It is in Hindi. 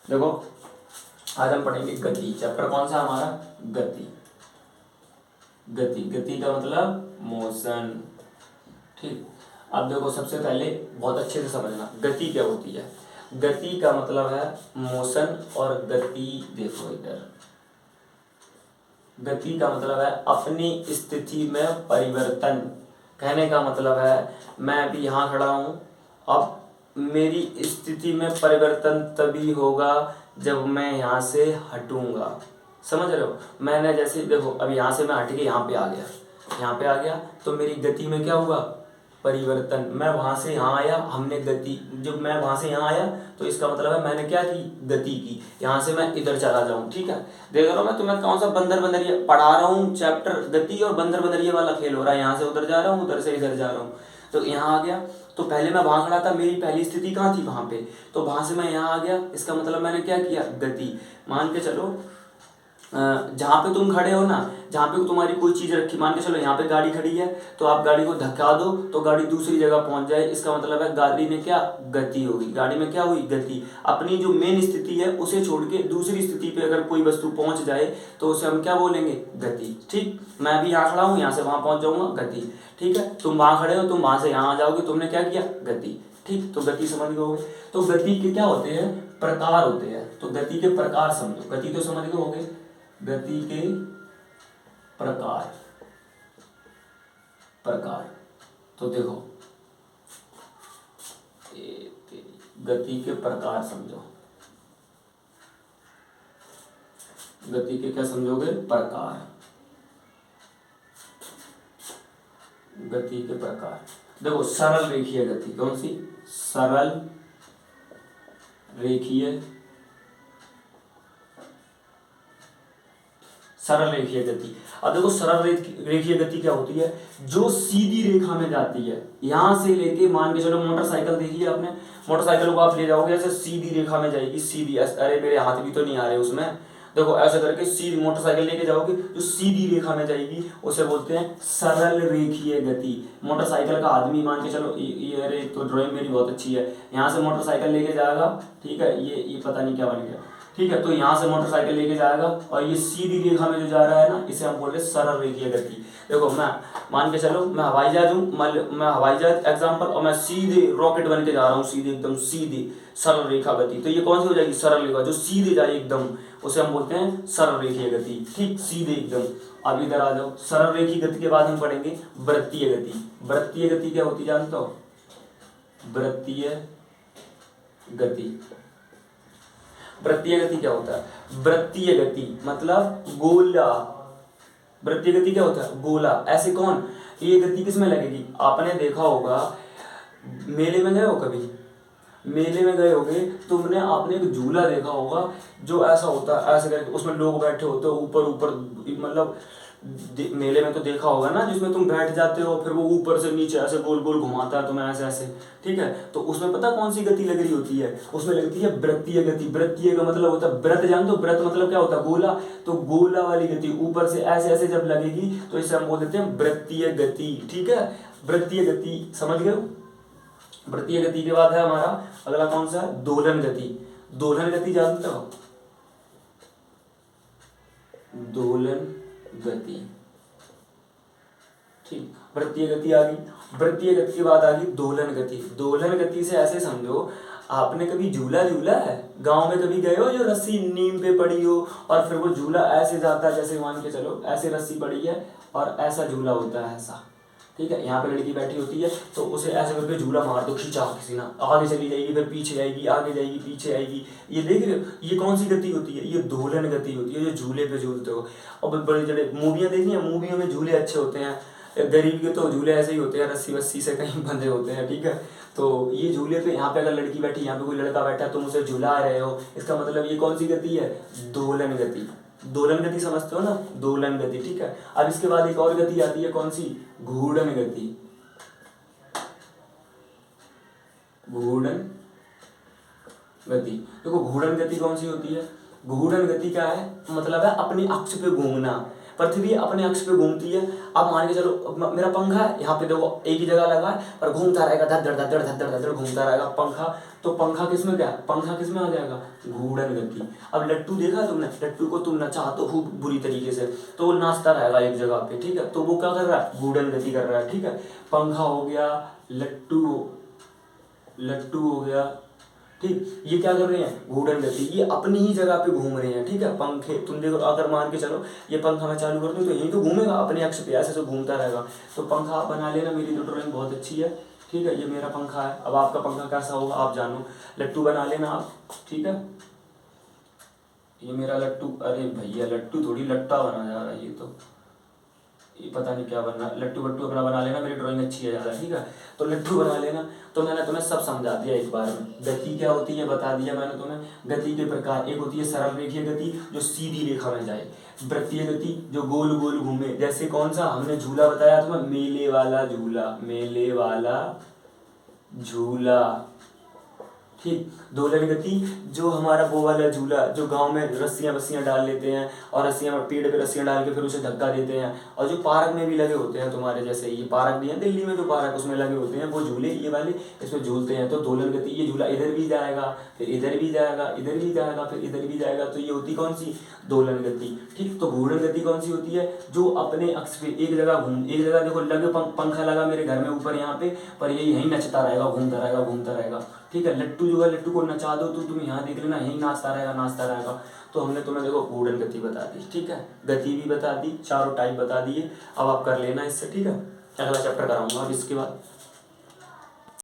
देखो आज हम पढ़ेंगे गति। चैप्टर कौन सा हमारा? गति। गति, गति का मतलब मोशन। ठीक, अब देखो सबसे पहले बहुत अच्छे से समझना गति क्या होती है। गति का मतलब है मोशन, और गति देखो इधर, गति का मतलब है अपनी स्थिति में परिवर्तन। कहने का मतलब है मैं अभी यहाँ खड़ा हूँ, अब मेरी स्थिति में परिवर्तन तभी होगा जब मैं यहाँ से हटूंगा। समझ रहे हो? मैंने जैसे देखो अब यहाँ से मैं हट के यहाँ पे आ गया, यहाँ पे आ गया तो मेरी गति में क्या हुआ? परिवर्तन। मैं वहाँ से यहाँ आया, हमने गति, जब मैं वहाँ से यहाँ आया तो इसका मतलब है मैंने क्या की? गति की। यहाँ से मैं इधर चला जाऊँ। ठीक है, देख रहा हूँ मैं तुम्हें कौन सा बंदर बंदरिया पढ़ा रहा हूँ, चैप्टर गति और बंदर बंदरिया वाला खेल हो रहा है। यहाँ से उधर जा रहा हूँ, उधर से इधर जा रहा हूँ, तो यहाँ आ गया। तो पहले मैं वहाँ खड़ा था, मेरी पहली स्थिति कहाँ थी? वहाँ पे। तो वहाँ से मैं यहाँ आ गया, इसका मतलब मैंने क्या किया? गति। मान के चलो जहाँ पे तुम खड़े हो ना, जहाँ पे तुम्हारी कोई चीज़ रखी, मान के चलो यहाँ पे गाड़ी खड़ी है, तो आप गाड़ी को धक्का दो तो गाड़ी दूसरी जगह पहुँच जाए, इसका मतलब है गाड़ी में क्या? गति होगी। गाड़ी में क्या हुई? गति। अपनी जो मेन स्थिति है उसे छोड़ के दूसरी स्थिति पे अगर कोई वस्तु पहुँच जाए तो उसे हम क्या बोलेंगे? गति। ठीक, मैं अभी यहाँ खड़ा हूँ, यहाँ से वहाँ पहुँच जाऊँगा, गति। ठीक है, तुम वहाँ खड़े हो, तुम वहाँ से यहाँ आ जाओगे, तुमने क्या किया? गति। ठीक, तो गति समझ गए। तो गति के क्या होते हैं? प्रकार होते हैं। तो गति के प्रकार समझो। गति तो समझ गए होगे, गति के प्रकार। प्रकार तो देखो गति के प्रकार समझो। गति के क्या समझोगे? प्रकार। गति के प्रकार देखो, सरल रेखीय गति। कौन सी? सरल रेखीय, सरल रेखीय गति। अब देखो सरल रेखीय गति क्या होती है? जो सीधी रेखा में जाती है। यहां से लेके मान के चलो मोटरसाइकिल देखी है आपने, मोटरसाइकिल को आप ले जाओगे ऐसे सीधी रेखा में जाएगी, सीधी। अरे मेरे हाथ भी तो नहीं आ रहे उसमें, देखो ऐसे करके सीधी मोटरसाइकिल लेके जाओगे, जो सीधी रेखा में जाएगी उसे बोलते हैं सरल रेखीय गति। मोटरसाइकिल का आदमी मान के चलो, ये अरे तो ड्राइंग मेरी बहुत अच्छी है, यहाँ से मोटरसाइकिल लेके जाएगा। ठीक है, ये पता नहीं क्या बन गया। ठीक है, तो यहाँ से मोटरसाइकिल लेके जाएगा और ये सीधी रेखा में जो जा रहा है ना, इसे हम बोल रहे हैं सरल रेखीय गति। देखो मैं मान के चलो मैं हवाई जहाज हूँ, मैं हवाई जहाज एग्जाम्पल, और मैं सीधे रॉकेट बन के जा रहा हूँ, सीधे एकदम सीधे, सरल रेखा गति। तो ये कौन सी हो जाएगी? सरल रेखा, जो सीधे जाए एकदम, उसे हम बोलते हैं सरल रेखीय गति। ठीक, सीधे एकदम। अब इधर आ जाओ, सरल रेखीय गति के बाद हम पढ़ेंगे वृत्तीय गति। वृत्तीय गति क्या होती है जानते हो? वृत्तीय गति। वृत्तीय गति क्या होता है? वृत्तीय गति मतलब गोला। वृत्तीय गति क्या होता है? गोला। ऐसे कौन? ये गति किस में लगेगी? आपने देखा होगा, मेले में गए हो कभी? मेले में गए होगे, तुमने आपने एक झूला देखा होगा जो ऐसा होता है, ऐसे करके उसमें लोग बैठे होते हो ऊपर ऊपर, मतलब मेले में तो देखा होगा ना, जिसमें तुम बैठ जाते हो फिर वो ऊपर से नीचे ऐसे गोल गोल घुमाता है तुम्हें ऐसे ऐसे। ठीक है, तो उसमें पता कौन सी गति लग रही होती है? उसमें लगती है वृत्तीय गति। वृत्तीय का मतलब होता है व्रत, जानते हो? व्रत मतलब क्या होता है? गोला। तो गोला वाली गति ऊपर से ऐसे ऐसे जब लगेगी तो इसे हम बोल देते हैं वृत्तीय गति। ठीक है, वृत्तीय गति समझ गए हो? वृत्तीय गति के बाद है हमारा अगला कौन सा है? दोलन गति। दोलन गति जानते हो? दोलन गति। ठीक, वृत्तीय गति आ गई। वृत्तीय गति के बाद आ गई दोलन गति। दोलन गति से ऐसे समझो, आपने कभी झूला झूला है? गांव में कभी गए हो जो रस्सी नीम पे पड़ी हो और फिर वो झूला ऐसे जाता है, जैसे मान के चलो ऐसे रस्सी पड़ी है और ऐसा झूला होता है ऐसा। ठीक है, यहाँ पे लड़की बैठी होती है तो उसे ऐसे करके झूला मार दो, खींचा किसी ना, आगे चली जाएगी, फिर पीछे आएगी, आगे जाएगी, पीछे आएगी। ये देख रहे हो? ये कौन सी गति होती है? ये दोलन गति होती है, जो झूले पे झूलते हो। और बड़े बड़े मूवियाँ देखी हैं, मूवियों में झूले अच्छे होते हैं। गरीब के तो झूले ऐसे ही होते हैं, रस्सी वस्सी से कहीं बंधे होते हैं। ठीक है, तो ये झूले पे, यहाँ पे अगर लड़की बैठी, यहाँ पे कोई लड़का बैठा है, तुम उसे झुला रहे हो, इसका मतलब ये कौन सी गति है? दोलन गति। दोलन गति समझते हो ना? दोलन गति। ठीक है, अब इसके बाद एक और गति आती है, कौन सी? घूर्णन गति। घूर्णन गति। देखो घूर्णन गति कौन सी होती है? घूर्णन गति क्या है? मतलब है अपनी अक्ष पे घूमना। पृथ्वी अपने अक्ष पे घूमती है। अब मान के चलो मेरा पंखा है, यहाँ पे देखो एक ही जगह लगा है पर घूमता रहेगा, धड़ धड़ धड़ धड़ धड़ घूमता रहेगा पंखा। तो पंखा किसमें क्या, पंखा किसमें आ जाएगा, घूर्णन गति। अब लट्टू देखा तुमने, लट्टू को तुम नचा तो खूब बुरी तरीके से, तो वो नाचता रहेगा एक जगह पे, ठीक है, तो वो क्या कर रहा है, घूर्णन गति कर रहा है, ठीक है। पंखा हो गया, लट्टू हो गया, ठीक, ये क्या कर रहे हैं, घूर्णन गति, ये अपनी ही जगह पे घूम रहे हैं, ठीक है। पंखे तुम देखो, अगर मान के चलो ये पंखा मैं चालू कर दूं तो यही तो घूमेगा अपने अक्ष पे, ऐसे घूमता रहेगा। तो पंखा आप बना लेना, मेरी तो ड्राइंग बहुत अच्छी है, ठीक है। ये मेरा पंखा है, अब आपका पंखा कैसा होगा आप जानो। लट्टू बना लेना आप, ठीक है। ये मेरा लट्टू, अरे भैया लट्टू थोड़ी लट्टा बना जा रहा है, ये पता नहीं क्या बनना। लट्टू वट्टू अपना बना लेना, मेरी ड्राइंग अच्छी है ज़्यादा, ठीक है। तो लट्टू बना लेना। तो मैंने तुम्हें सब समझा दिया एक बार में, गति क्या होती है बता दिया मैंने तुम्हें। गति के प्रकार, एक होती है सरल रेखीय गति जो सीधी रेखा में जाए, वृत्तीय गति जो गोल गोल घूमे, जैसे कौन सा हमने झूला बताया तुम्हें, मेले वाला झूला, मेले वाला झूला, ठीक। दोलन गति जो हमारा वो वाला झूला जो गांव में रस्सियां वस्सियां डाल लेते हैं और रस्सियां पेड़ पे रस्सियां डाल के फिर उसे धक्का देते हैं, और जो पार्क में भी लगे होते हैं तुम्हारे जैसे, ये पार्क भी है दिल्ली में जो पार्क उसमें लगे होते हैं वो झूले, ये वाले इसमें झूलते हैं। तो दोलन गति, ये झूला इधर भी जाएगा फिर इधर भी जाएगा, इधर भी जाएगा फिर इधर भी जाएगा, तो ये होती कौन सी, दोलन गति, ठीक। तो घूर्णन गति कौन सी होती है, जो अपने अक्ष पे एक जगह देखो लगे, पंखा लगा मेरे घर में ऊपर यहाँ पे, पर ये यहीं नचता रहेगा, घूमता रहेगा घूमता रहेगा, ठीक है। लट्टू जो है, लट्टू को नचा दो तो तुम यहाँ देख लेना यहीं नाचता रहेगा नाचता रहेगा। तो हमने तुम्हें देखो घूर्णन गति बता दी, ठीक है, गति भी बता दी, चारों टाइप बता दिए। अब आप कर लेना इससे, ठीक है। अगला चैप्टर कराऊंगा अब इसके बाद।